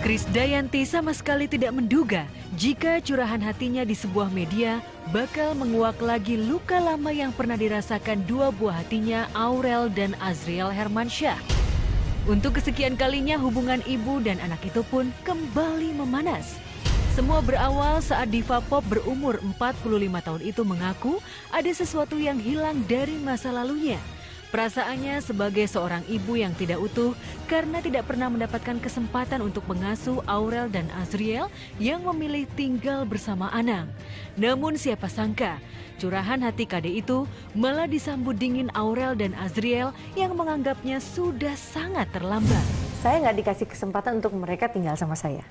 Krisdayanti sama sekali tidak menduga jika curahan hatinya di sebuah media bakal menguak lagi luka lama yang pernah dirasakan dua buah hatinya, Aurel dan Azriel Hermansyah. Untuk kesekian kalinya hubungan ibu dan anak itu pun kembali memanas. Semua berawal saat diva pop berumur 45 tahun itu mengaku ada sesuatu yang hilang dari masa lalunya. Perasaannya sebagai seorang ibu yang tidak utuh karena tidak pernah mendapatkan kesempatan untuk mengasuh Aurel dan Azriel yang memilih tinggal bersama Anang. Namun siapa sangka, curahan hati Kade itu malah disambut dingin Aurel dan Azriel yang menganggapnya sudah sangat terlambat. Saya nggak dikasih kesempatan untuk mereka tinggal sama saya.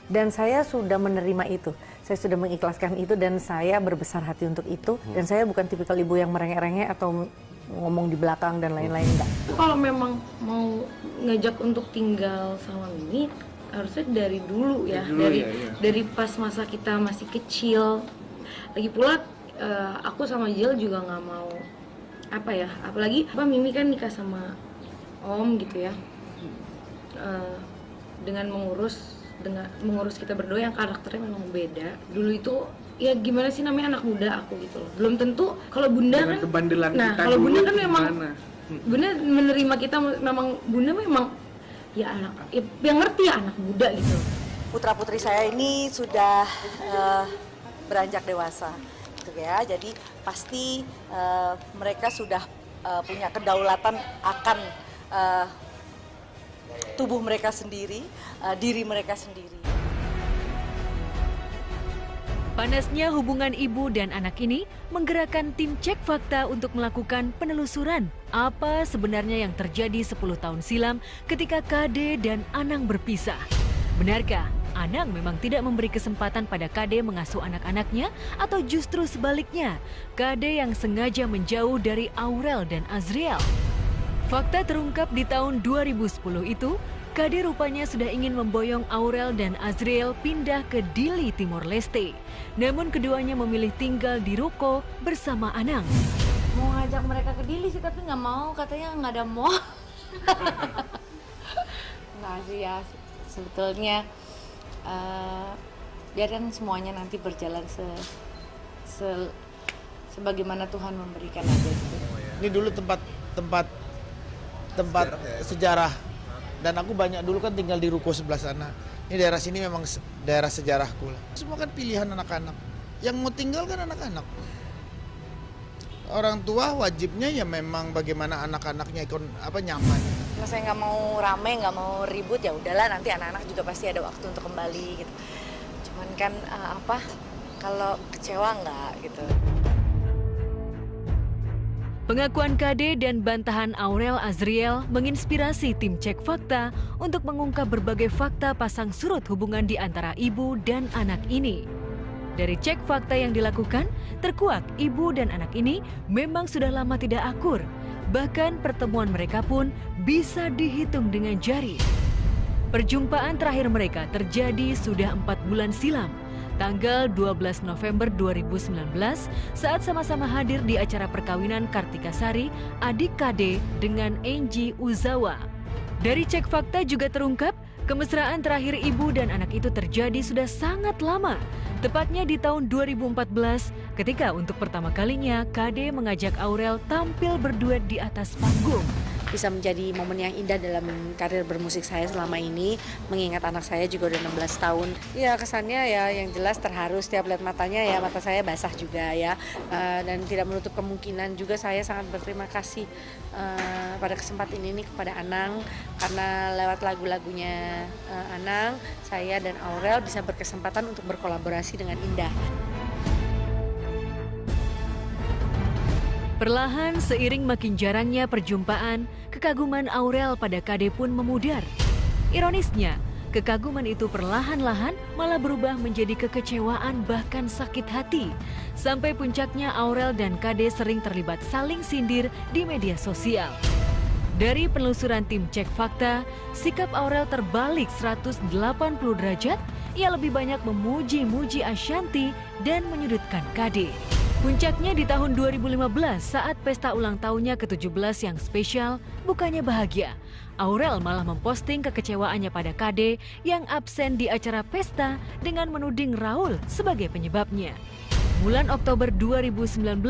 Dan saya sudah menerima itu. Saya sudah mengikhlaskan itu dan saya berbesar hati untuk itu. Dan saya bukan tipikal ibu yang merengek-rengek atau ngomong di belakang dan lain-lain, enggak. Kalau memang mau ngajak untuk tinggal sama Mimi, harusnya dari dulu ya, dari pas masa kita masih kecil. Lagi pula aku sama Jill juga nggak mau apalagi Mimi kan nikah sama Om gitu ya, dengan mengurus kita berdua yang karakternya memang beda. Dulu itu ya gimana sih namanya anak muda aku gitu loh. Belum tentu kalau bunda dengan kan kalau bunda kan memang bunda menerima kita, memang bunda memang ya anak yang ngerti ya anak muda gitu. Putra-putri saya ini sudah beranjak dewasa gitu ya. Jadi pasti mereka sudah punya kedaulatan akan tubuh mereka sendiri, diri mereka sendiri. Panasnya hubungan ibu dan anak ini menggerakkan tim Cek Fakta untuk melakukan penelusuran apa sebenarnya yang terjadi 10 tahun silam ketika Kade dan Anang berpisah. Benarkah Anang memang tidak memberi kesempatan pada Kade mengasuh anak-anaknya atau justru sebaliknya, Kade yang sengaja menjauh dari Aurel dan Azriel? Fakta terungkap di tahun 2010 itu, Kade rupanya sudah ingin memboyong Aurel dan Azriel pindah ke Dili, Timor Leste. Namun keduanya memilih tinggal di ruko bersama Anang. Mau ngajak mereka ke Dili sih, tapi nggak mau, katanya nggak ada mall. Nggak sih ya, sebetulnya biarkan semuanya nanti berjalan sebagaimana Tuhan memberikan aja gitu. Ini dulu tempat sejarah. Dan aku banyak dulu kan tinggal di ruko sebelah sana. Ini daerah sini memang daerah sejarahku lah. Semua kan pilihan anak-anak. Yang mau tinggal kan anak-anak. Orang tua wajibnya ya memang bagaimana anak-anaknya nyaman. Kalau saya nggak mau rame, nggak mau ribut, ya udahlah nanti anak-anak juga pasti ada waktu untuk kembali gitu. Cuman kan kalau kecewa nggak gitu. Pengakuan Kade dan bantahan Aurel Azriel menginspirasi tim Cek Fakta untuk mengungkap berbagai fakta pasang surut hubungan di antara ibu dan anak ini. Dari Cek Fakta yang dilakukan, terkuak ibu dan anak ini memang sudah lama tidak akur. Bahkan pertemuan mereka pun bisa dihitung dengan jari. Perjumpaan terakhir mereka terjadi sudah 4 bulan silam. Tanggal 12 November 2019 saat sama-sama hadir di acara perkawinan Kartika Sari, adik Kade dengan Angie Uzawa. Dari Cek Fakta juga terungkap, kemesraan terakhir ibu dan anak itu terjadi sudah sangat lama. Tepatnya di tahun 2014 ketika untuk pertama kalinya Kade mengajak Aurel tampil berduet di atas panggung. Bisa menjadi momen yang indah dalam karir bermusik saya selama ini, mengingat anak saya juga udah 16 tahun. Ya kesannya ya yang jelas terharu setiap lihat matanya, ya mata saya basah juga ya. Dan tidak menutup kemungkinan juga saya sangat berterima kasih pada kesempatan ini kepada Anang, karena lewat lagu-lagunya Anang, saya dan Aurel bisa berkesempatan untuk berkolaborasi dengan Indah. Perlahan seiring makin jarangnya perjumpaan, kekaguman Aurel pada Kade pun memudar. Ironisnya, kekaguman itu perlahan-lahan malah berubah menjadi kekecewaan bahkan sakit hati. Sampai puncaknya Aurel dan Kade sering terlibat saling sindir di media sosial. Dari penelusuran tim Cek Fakta, sikap Aurel terbalik 180 derajat. Ia lebih banyak memuji-muji Ashanty dan menyudutkan Kade. Puncaknya di tahun 2015 saat pesta ulang tahunnya ke-17 yang spesial, bukannya bahagia. Aurel malah memposting kekecewaannya pada KD yang absen di acara pesta dengan menuding Raul sebagai penyebabnya. Bulan Oktober 2019,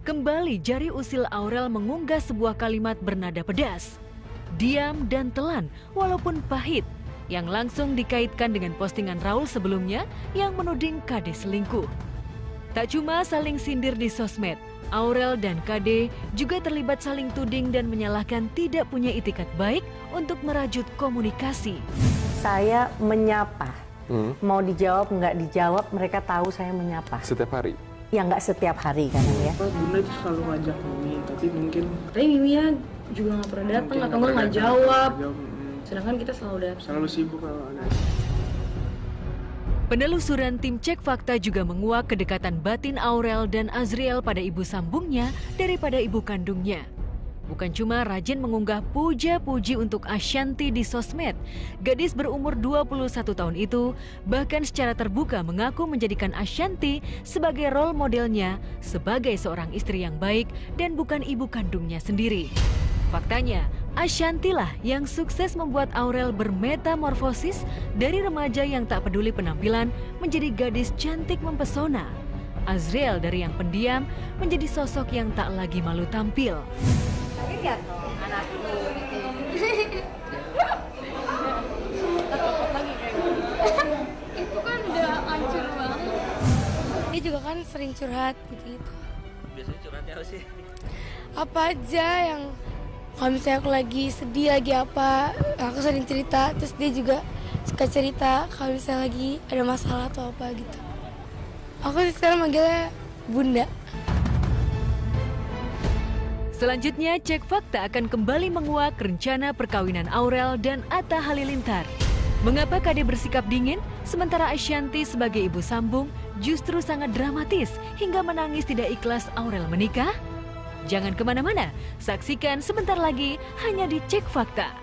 kembali jari usil Aurel mengunggah sebuah kalimat bernada pedas. Diam dan telan walaupun pahit, yang langsung dikaitkan dengan postingan Raul sebelumnya yang menuding KD selingkuh. Tak cuma saling sindir di sosmed, Aurel dan KD juga terlibat saling tuding dan menyalahkan tidak punya itikat baik untuk merajut komunikasi. Saya menyapa, mau dijawab nggak dijawab, mereka tahu saya menyapa. Setiap hari? Ya nggak setiap hari kan ya. Bunda itu selalu ngajak Mimi, tapi mungkin Mimi juga nggak pernah datang atau nggak jawab. Sedangkan kita selalu datang. Selalu sibuk kalau ada. Penelusuran tim Cek Fakta juga menguak kedekatan batin Aurel dan Azriel pada ibu sambungnya daripada ibu kandungnya. Bukan cuma rajin mengunggah puja-puji untuk Ashanti di sosmed, gadis berumur 21 tahun itu bahkan secara terbuka mengaku menjadikan Ashanti sebagai role modelnya sebagai seorang istri yang baik dan bukan ibu kandungnya sendiri. Faktanya, Ashanti lah yang sukses membuat Aurel bermetamorfosis dari remaja yang tak peduli penampilan menjadi gadis cantik mempesona. Azriel dari yang pendiam menjadi sosok yang tak lagi malu tampil. Lihat dong anakku itu kan udah hancur banget. Dia juga kan sering curhat gitu-gitu. Biasanya curhatnya apa sih? Apa aja yang kalau misalnya aku lagi sedih lagi apa, aku sering cerita, terus dia juga suka cerita kalau misalnya lagi ada masalah atau apa gitu. Aku sekarang manggilnya Bunda. Selanjutnya, Cek Fakta akan kembali menguak rencana perkawinan Aurel dan Atta Halilintar. Mengapa KD bersikap dingin, sementara Ashanti sebagai ibu sambung justru sangat dramatis hingga menangis tidak ikhlas Aurel menikah? Jangan kemana-mana, saksikan sebentar lagi hanya di Cek Fakta.